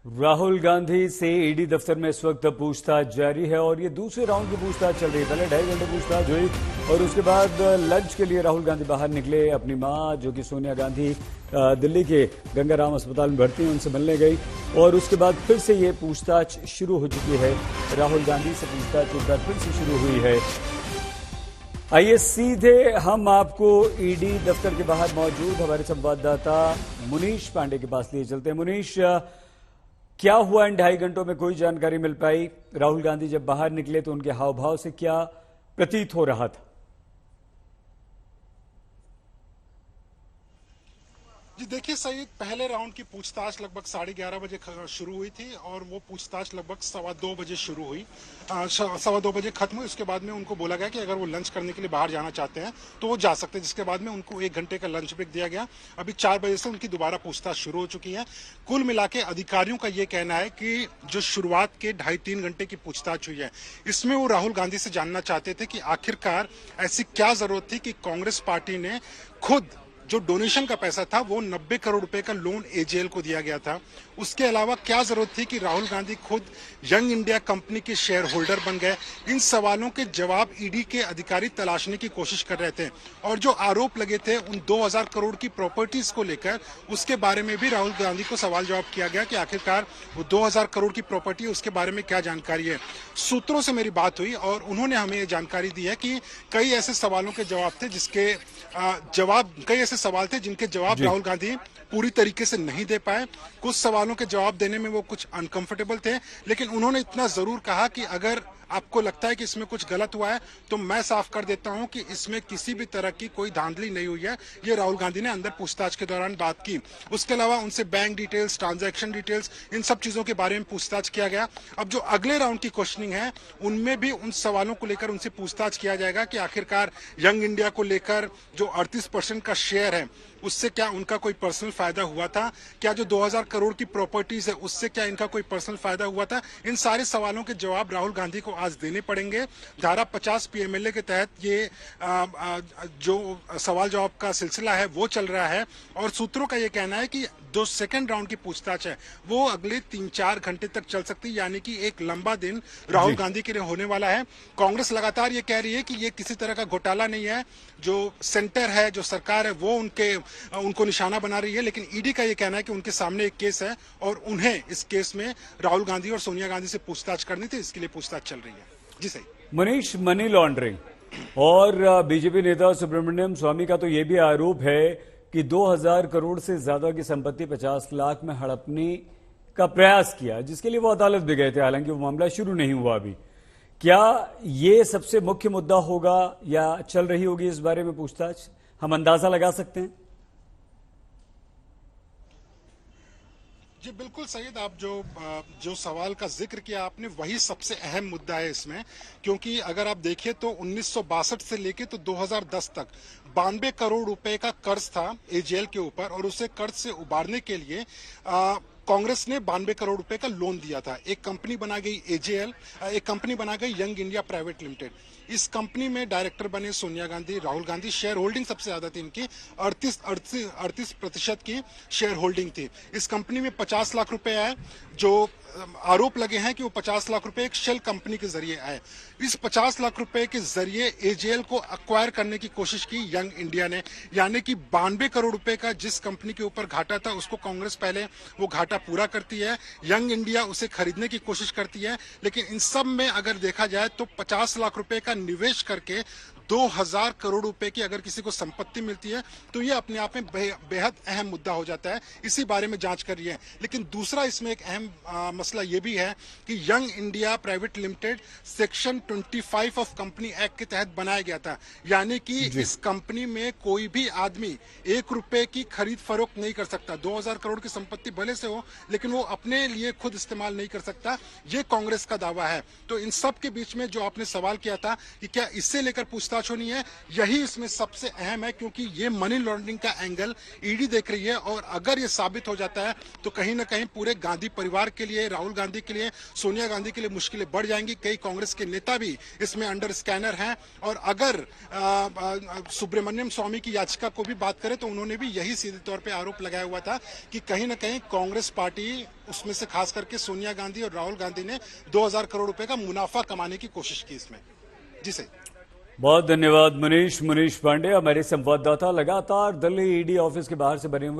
राहुल गांधी से ईडी दफ्तर में इस वक्त पूछताछ जारी है और ये दूसरे राउंड की पूछताछ चल रही है। पहले 2.5 घंटे पूछताछ हुई और उसके बाद लंच के लिए राहुल गांधी बाहर निकले। अपनी मां जो कि सोनिया गांधी दिल्ली के गंगाराम अस्पताल में भर्ती हैं, उनसे मिलने गई और उसके बाद फिर से ये पूछताछ शुरू हो चुकी है। राहुल गांधी से पूछताछ एक बार फिर से शुरू हुई है। आइए सीधे हम आपको ईडी दफ्तर के बाहर मौजूद हमारे संवाददाता मुनीश पांडे के पास लिए चलते हैं। मुनीश, क्या हुआ इन 2.5 घंटों में, कोई जानकारी मिल पाई? राहुल गांधी जब बाहर निकले तो उनके हाव भाव से क्या प्रतीत हो रहा था? जी देखिए सईद, पहले राउंड की पूछताछ लगभग 11:30 बजे शुरू हुई थी और वो पूछताछ लगभग 2:15 बजे शुरू हुई। 2:15 बजे खत्म हुई। उसके बाद में उनको बोला गया कि अगर वो लंच करने के लिए बाहर जाना चाहते हैं तो वो जा सकते हैं, जिसके बाद में उनको 1 घंटे का लंच ब्रेक दिया गया। अभी 4 बजे से उनकी दोबारा पूछताछ शुरू हो चुकी है। कुल मिला के अधिकारियों का ये कहना है कि जो शुरुआत के 2.5-3 घंटे की पूछताछ हुई है, इसमें वो राहुल गांधी से जानना चाहते थे कि आखिरकार ऐसी क्या जरूरत थी कि कांग्रेस पार्टी ने खुद जो डोनेशन का पैसा था वो 90 करोड़ रुपए का लोन एजेएल को दिया गया था। उसके अलावा क्या जरूरत थी कि राहुल गांधी खुद यंग इंडिया कंपनी के शेयर होल्डर बन गए। इन सवालों के जवाब ईडी के अधिकारी तलाशने की कोशिश कर रहे थे और जो आरोप लगे थे उन 2000 करोड़ की प्रॉपर्टीज को लेकर, उसके बारे में भी राहुल गांधी को सवाल जवाब किया गया कि आखिरकार वो 2000 करोड़ की प्रॉपर्टी, उसके बारे में क्या जानकारी है। सूत्रों से मेरी बात हुई और उन्होंने हमें ये जानकारी दी है कि कई ऐसे सवालों के जवाब थे जिनके जवाब राहुल गांधी पूरी तरीके से नहीं दे पाए। कुछ सवालों के जवाब देने में वो कुछ अनकंफर्टेबल थे, लेकिन उन्होंने इतना जरूर कहा कि अगर आपको लगता है कि इसमें कुछ गलत हुआ है तो मैं साफ कर देता हूं कि इसमें किसी भी तरह की कोई धांधली नहीं हुई है। ये राहुल गांधी ने अंदर पूछताछ के दौरान बात की। उसके अलावा उनसे बैंक डिटेल्स, ट्रांजैक्शन डिटेल्स, इन सब चीजों के बारे में पूछताछ किया गया। अब जो अगले राउंड की क्वेश्चनिंग है उनमें भी उन सवालों को लेकर उनसे पूछताछ किया जाएगा कि आखिरकार यंग इंडिया को लेकर जो 38% का शेयर है उससे क्या उनका कोई पर्सनल फायदा हुआ था, क्या जो 2000 करोड़ की प्रॉपर्टीज है उससे क्या इनका कोई पर्सनल फायदा हुआ था। इन सारे सवालों के जवाब राहुल गांधी को आज देने पड़ेंगे। धारा 50 पीएमएलए के तहत ये जो सवाल जवाब का सिलसिला है वो चल रहा है और सूत्रों का ये कहना है कि जो सेकंड राउंड की पूछताछ है वो अगले 3-4 घंटे तक चल सकती है, यानी कि एक लंबा दिन राहुल गांधी के लिए होने वाला है। कांग्रेस लगातार ये कह रही है कि ये किसी तरह का घोटाला नहीं है, जो सेंटर है, जो सरकार है, वो उनको निशाना बना रही है, लेकिन ईडी का ये कहना है कि उनके सामने एक केस है और उन्हें इस केस में राहुल गांधी और सोनिया गांधी से पूछताछ करनी थी, इसके लिए पूछताछ चल रही है। जी सही। मनीष, मनी लॉन्ड्रिंग और बीजेपी नेता सुब्रमण्यम स्वामी का तो ये भी आरोप है कि 2000 करोड़ से ज्यादा की संपत्ति 50 लाख में हड़पने का प्रयास किया, जिसके लिए वो अदालत भी गए थे। हालांकि वो मामला शुरू नहीं हुआ अभी। क्या ये सबसे मुख्य मुद्दा होगा या चल रही होगी इस बारे में पूछताछ? हम अंदाजा लगा सकते हैं? जी बिल्कुल सईद, आप जो सवाल का जिक्र किया आपने वही सबसे अहम मुद्दा है इसमें, क्योंकि अगर आप देखिए तो 1962 से लेके तो 2010 तक 92 करोड़ रुपए का कर्ज था एजेएल के ऊपर और उसे कर्ज से उबारने के लिए कांग्रेस ने 92 करोड़ रुपए का लोन दिया था। एक कंपनी बना गई एजेएल, एक कंपनी बना गई यंग इंडिया प्राइवेट लिमिटेड। इस कंपनी में डायरेक्टर बने सोनिया गांधी, राहुल गांधी। शेयर होल्डिंग सबसे ज्यादा थी इनकी, 38% की शेयर होल्डिंग थी। इस कंपनी में 50 लाख रुपए आए। जो आरोप लगे हैं कि वो 50 लाख रुपए एक शेल कंपनी के जरिए आए। इस 50 लाख रुपए के जरिए एजेएल को अक्वायर करने की कोशिश की यंग इंडिया ने, यानी कि 92 करोड़ रुपए का जिस कंपनी के ऊपर घाटा था उसको कांग्रेस पहले वो घाटा पूरा करती है, यंग इंडिया उसे खरीदने की कोशिश करती है। लेकिन इन सब में अगर देखा जाए तो 50 लाख रुपए का निवेश करके 2000 करोड़ रुपए की अगर किसी को संपत्ति मिलती है तो ये अपने आप में बेहद अहम मुद्दा हो जाता है। इसी बारे में जांच कर रही है। लेकिन दूसरा इसमें एक अहम मसला ये भी है कि young India private limited section 25 of company act के तहत बनाया गया था, यानी कि इस कंपनी में कोई भी आदमी 1 रुपए की खरीद फरोख्त नहीं कर सकता। 2000 करोड़ की संपत्ति भले से हो लेकिन वो अपने लिए खुद इस्तेमाल नहीं कर सकता, ये कांग्रेस का दावा है। तो इन सब के बीच में जो आपने सवाल किया था कि क्या इससे लेकर पूछताछ पूछताछ होनी है, यही इसमें सबसे अहम है, क्योंकि ये मनी लॉन्ड्रिंग का एंगल ईडी देख रही है। और अगर ये साबित हो जाता है तो कहीं ना कहीं पूरे गांधी परिवार के लिए, राहुल गांधी के लिए, सोनिया गांधी के लिए मुश्किलें बढ़ जाएंगी। कई कांग्रेस के नेता भी इसमें अंडर स्कैनर हैं। और अगर सुब्रमण्यम स्वामी की याचिका को भी बात करें तो उन्होंने भी यही सीधे तौर पे आरोप लगाया हुआ था कि कहीं ना कहीं कांग्रेस पार्टी, उसमें से खास करके सोनिया गांधी और राहुल गांधी ने 2000 करोड़ रुपए का मुनाफा कमाने की कोशिश की इसमें। जी सही। बहुत धन्यवाद मुनीश पांडे, हमारे संवाददाता लगातार दिल्ली ईडी ऑफिस के बाहर से बने हुए।